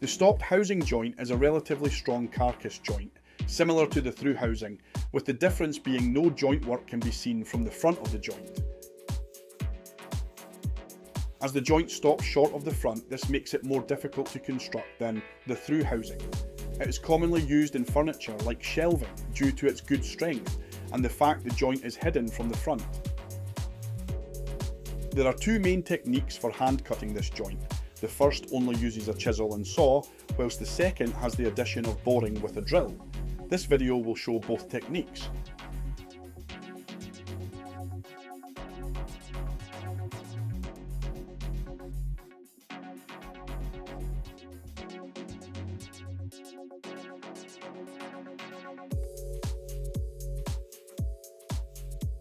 The stop housing joint is a relatively strong carcass joint, similar to the through housing, with the difference being no joint work can be seen from the front of the joint. As the joint stops short of the front, this makes it more difficult to construct than the through housing. It is commonly used in furniture like shelving due to its good strength and the fact the joint is hidden from the front. There are two main techniques for hand cutting this joint. The first only uses a chisel and saw, whilst the second has the addition of boring with a drill. This video will show both techniques.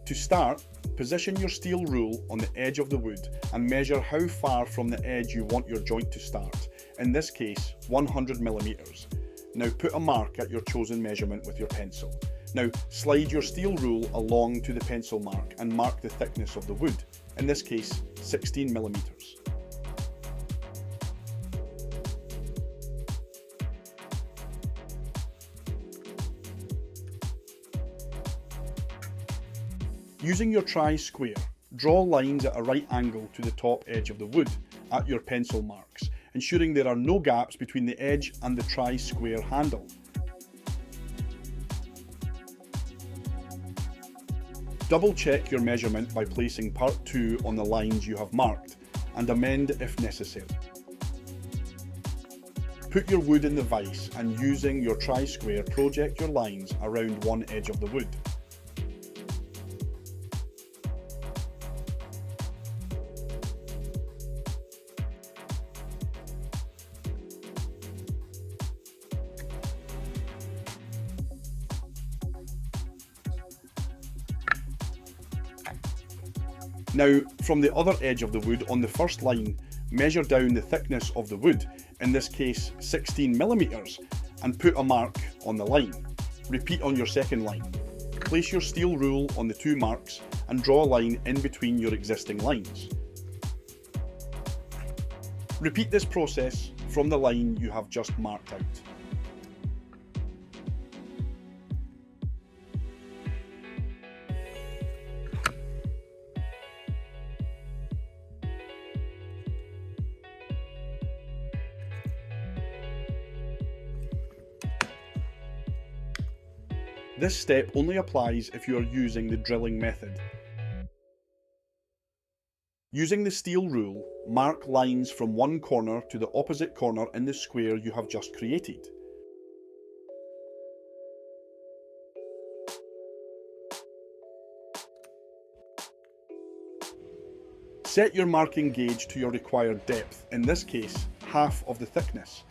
To start, position your steel rule on the edge of the wood and measure how far from the edge you want your joint to start, in this case 100mm. Now put a mark at your chosen measurement with your pencil. Now slide your steel rule along to the pencil mark and mark the thickness of the wood, in this case 16mm. Using your tri-square, draw lines at a right angle to the top edge of the wood at your pencil marks, ensuring there are no gaps between the edge and the tri-square handle. Double check your measurement by placing part 2 on the lines you have marked, and amend if necessary. Put your wood in the vise and using your tri-square project your lines around one edge of the wood. Now, from the other edge of the wood on the first line, measure down the thickness of the wood, in this case 16mm, and put a mark on the line. Repeat on your second line. Place your steel rule on the two marks and draw a line in between your existing lines. Repeat this process from the line you have just marked out. This step only applies if you are using the drilling method. Using the steel rule, mark lines from one corner to the opposite corner in the square you have just created. Set your marking gauge to your required depth, in this case, half of the thickness.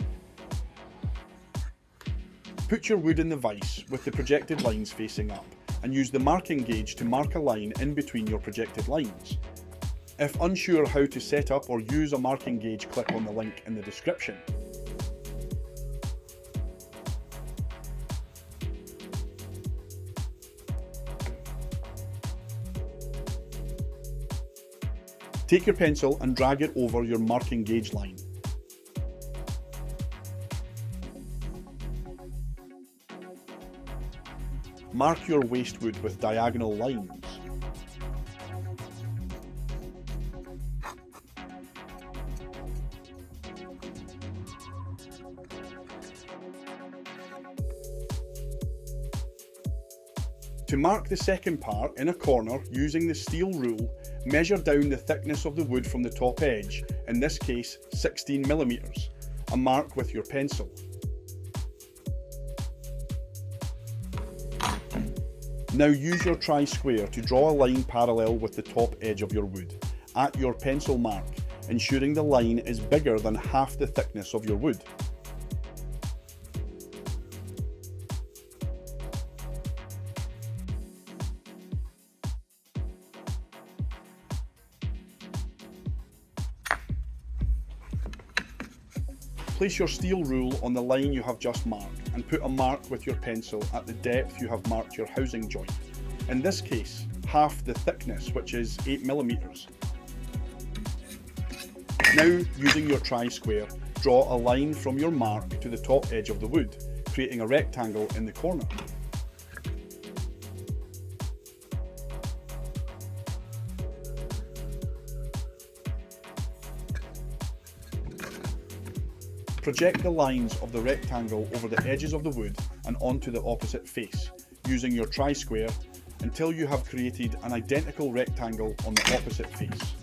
Put your wood in the vise with the projected lines facing up and use the marking gauge to mark a line in between your projected lines. If unsure how to set up or use a marking gauge, click on the link in the description. Take your pencil and drag it over your marking gauge line. Mark your waste wood with diagonal lines. To mark the second part in a corner using the steel rule, measure down the thickness of the wood from the top edge, in this case 16mm, and mark with your pencil. Now use your tri-square to draw a line parallel with the top edge of your wood, at your pencil mark, ensuring the line is bigger than half the thickness of your wood. Place your steel rule on the line you have just marked and put a mark with your pencil at the depth you have marked your housing joint. In this case, half the thickness, which is 8mm. Now, using your tri-square, Draw a line from your mark to the top edge of the wood, creating a rectangle in the corner. Project the lines of the rectangle over the edges of the wood and onto the opposite face, using your tri-square until you have created an identical rectangle on the opposite face.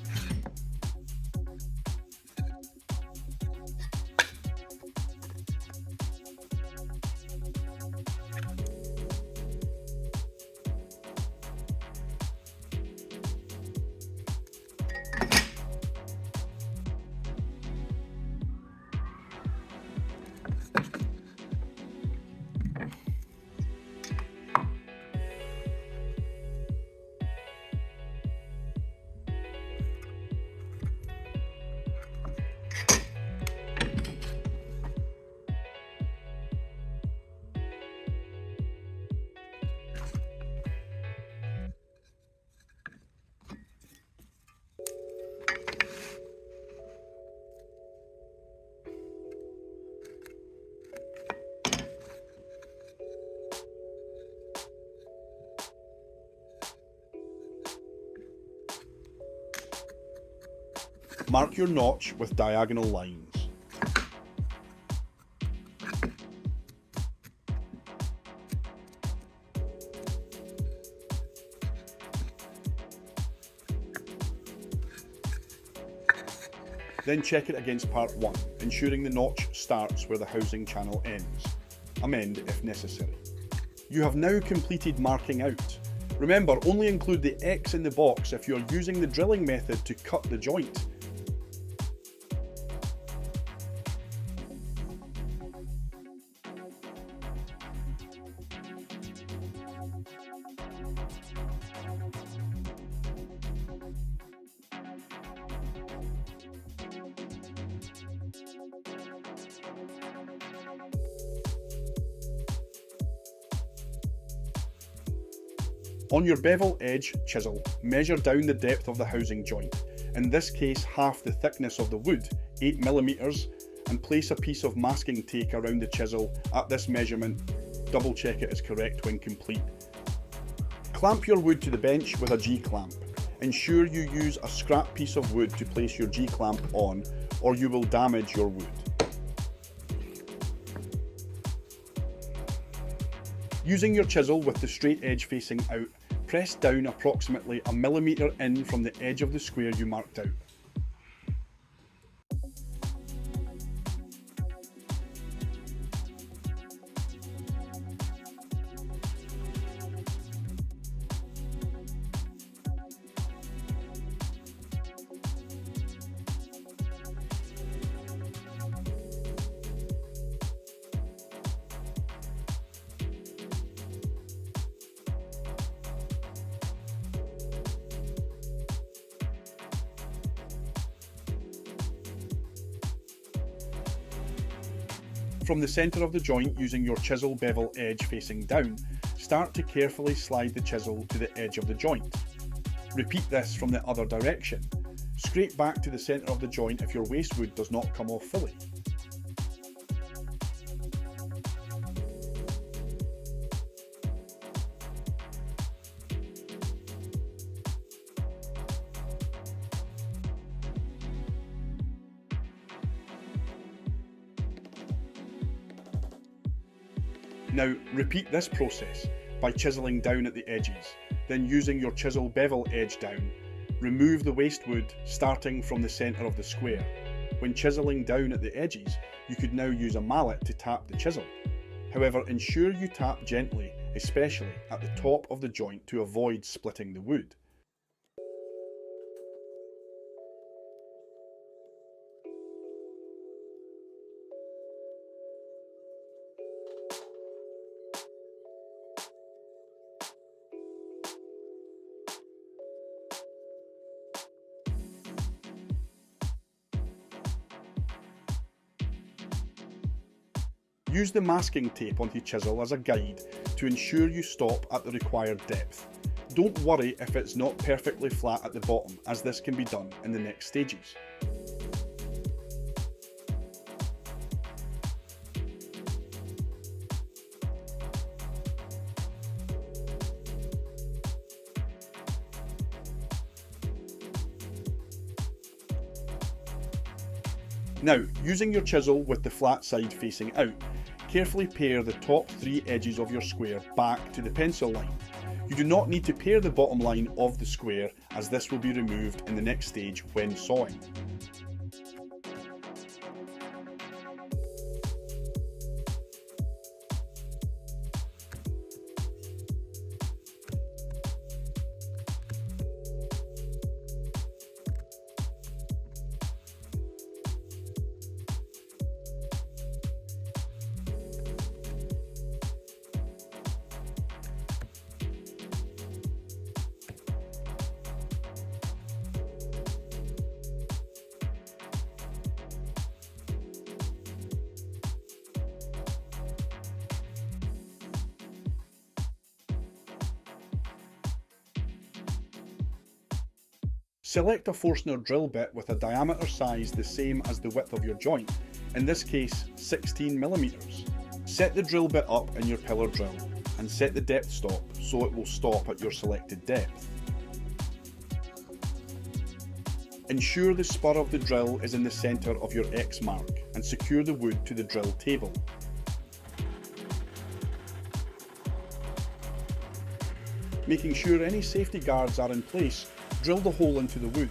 Mark your notch with diagonal lines. Then check it against part 1, ensuring the notch starts where the housing channel ends. Amend if necessary. You have now completed marking out. Remember, only include the X in the box if you are using the drilling method to cut the joint. On your bevel edge chisel, measure down the depth of the housing joint, in this case half the thickness of the wood, 8mm, and place a piece of masking tape around the chisel at this measurement. Double check it is correct when complete. Clamp your wood to the bench with a G-clamp. Ensure you use a scrap piece of wood to place your G-clamp on, or you will damage your wood. Using your chisel with the straight edge facing out, press down approximately 1mm in from the edge of the square you marked out. From the centre of the joint, using your chisel bevel edge facing down, start to carefully slide the chisel to the edge of the joint. Repeat this from the other direction. Scrape back to the centre of the joint if your waste wood does not come off fully. Now repeat this process by chiselling down at the edges, then using your chisel bevel edge down, remove the waste wood starting from the centre of the square. When chiselling down at the edges, you could now use a mallet to tap the chisel. However, ensure you tap gently, especially at the top of the joint to avoid splitting the wood. Use the masking tape on the chisel as a guide to ensure you stop at the required depth. Don't worry if it's not perfectly flat at the bottom, as this can be done in the next stages. Now, using your chisel with the flat side facing out, carefully pare the top 3 edges of your square back to the pencil line. You do not need to pare the bottom line of the square, as this will be removed in the next stage when sawing. Select a Forstner drill bit with a diameter size the same as the width of your joint, in this case 16mm. Set the drill bit up in your pillar drill and set the depth stop so it will stop at your selected depth. Ensure the spur of the drill is in the centre of your X mark and secure the wood to the drill table. Making sure any safety guards are in place, drill the hole into the wood.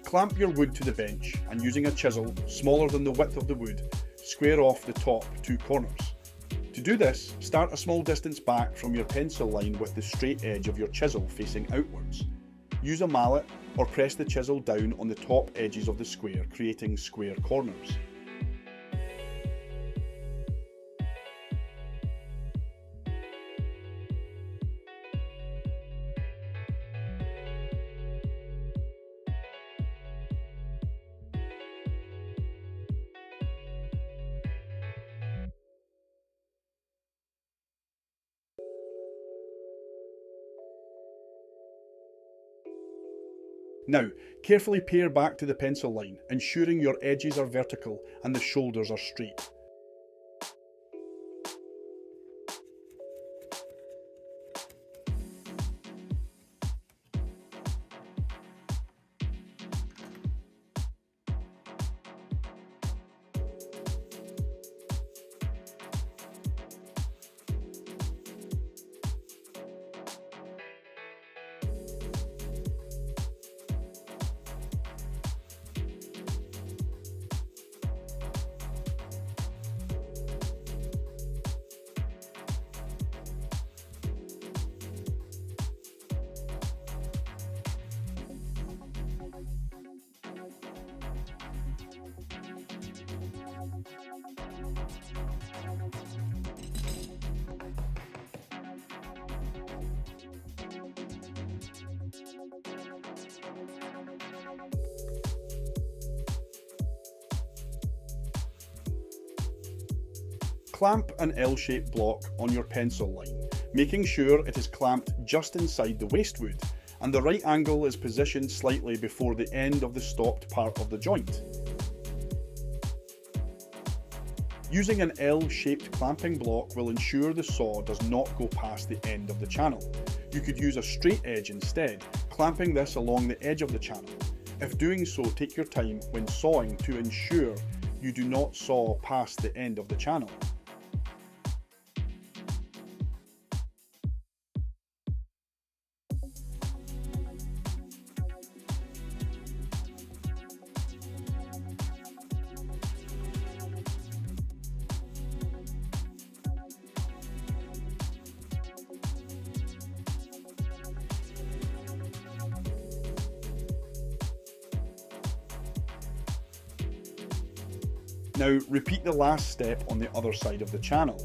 Clamp your wood to the bench and using a chisel smaller than the width of the wood, square off the top 2 corners. To do this, start a small distance back from your pencil line with the straight edge of your chisel facing outwards. Use a mallet or press the chisel down on the top edges of the square, creating square corners. Now, carefully pare back to the pencil line, ensuring your edges are vertical and the shoulders are straight. Clamp an L-shaped block on your pencil line, making sure it is clamped just inside the waste wood and the right angle is positioned slightly before the end of the stopped part of the joint. Using an L-shaped clamping block will ensure the saw does not go past the end of the channel. You could use a straight edge instead, clamping this along the edge of the channel. If doing so, take your time when sawing to ensure you do not saw past the end of the channel. Now repeat the last step on the other side of the channel.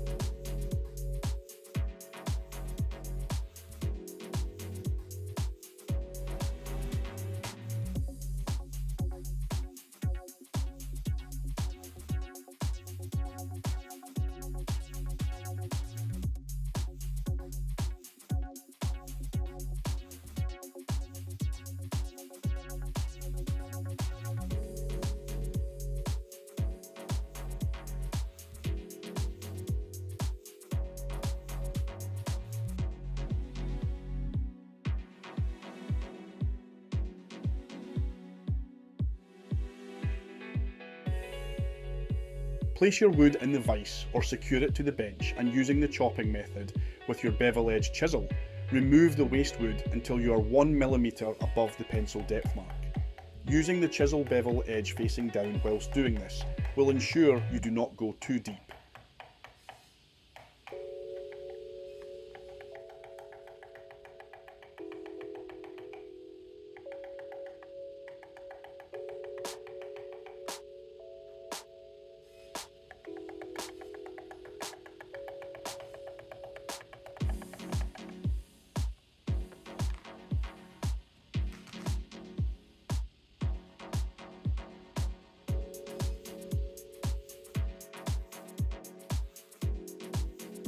Place your wood in the vise or secure it to the bench, and using the chopping method with your bevel edge chisel, remove the waste wood until you are 1mm above the pencil depth mark. Using the chisel bevel edge facing down whilst doing this will ensure you do not go too deep.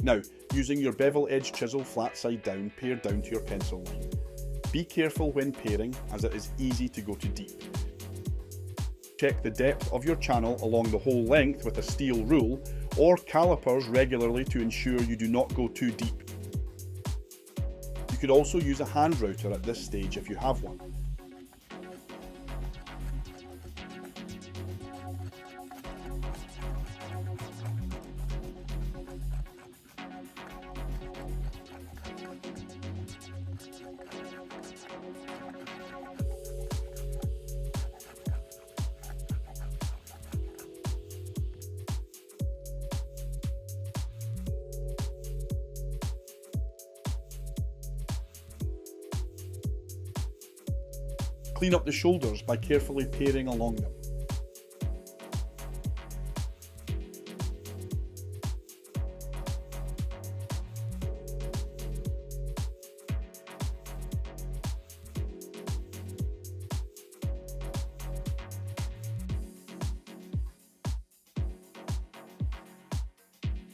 Now, using your bevel edge chisel flat side down, pare down to your pencil line. Be careful when paring, as it is easy to go too deep. Check the depth of your channel along the whole length with a steel rule or calipers regularly to ensure you do not go too deep. You could also use a hand router at this stage if you have one. Clean up the shoulders by carefully paring along them.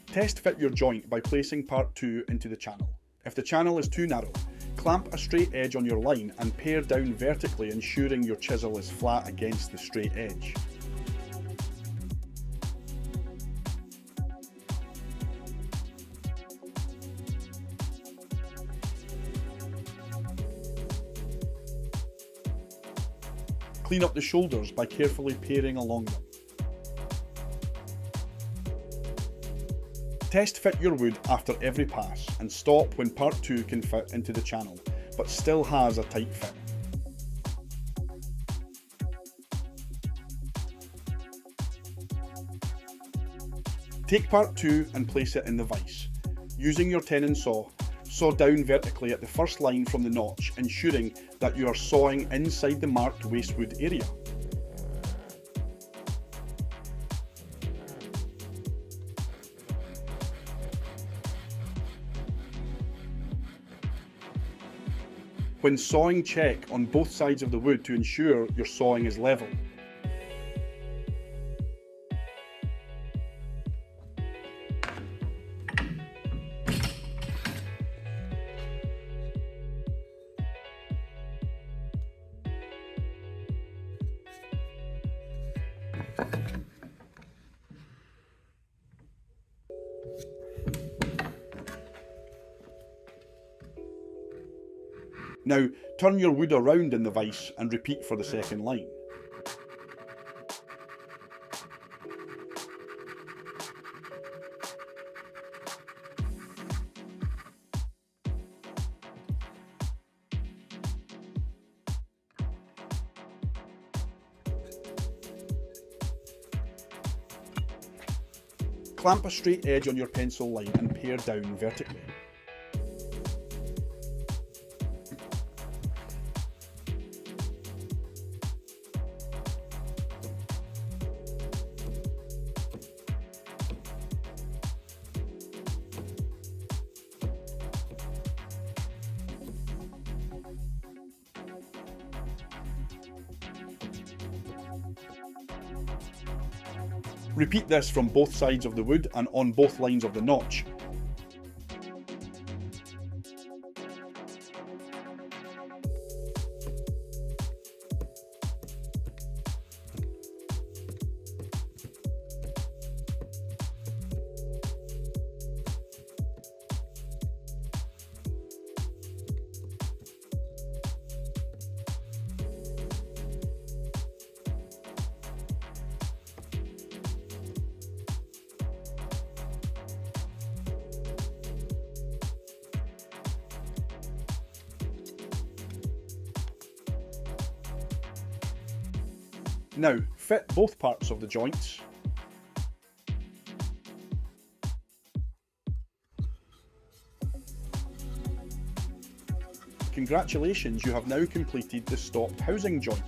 Test fit your joint by placing part 2 into the channel. If the channel is too narrow, clamp a straight edge on your line and pare down vertically, ensuring your chisel is flat against the straight edge. Clean up the shoulders by carefully paring along them. Test fit your wood after every pass and stop when part 2 can fit into the channel, but still has a tight fit. Take part 2 and place it in the vise. Using your tenon saw, saw down vertically at the first line from the notch, ensuring that you are sawing inside the marked waste wood area. When sawing, check on both sides of the wood to ensure your sawing is level. Now, turn your wood around in the vise and repeat for the second line. Clamp a straight edge on your pencil line and pare down vertically. Repeat this from both sides of the wood and on both lines of the notch. Now, fit both parts of the joints. Congratulations, you have now completed the stop housing joint.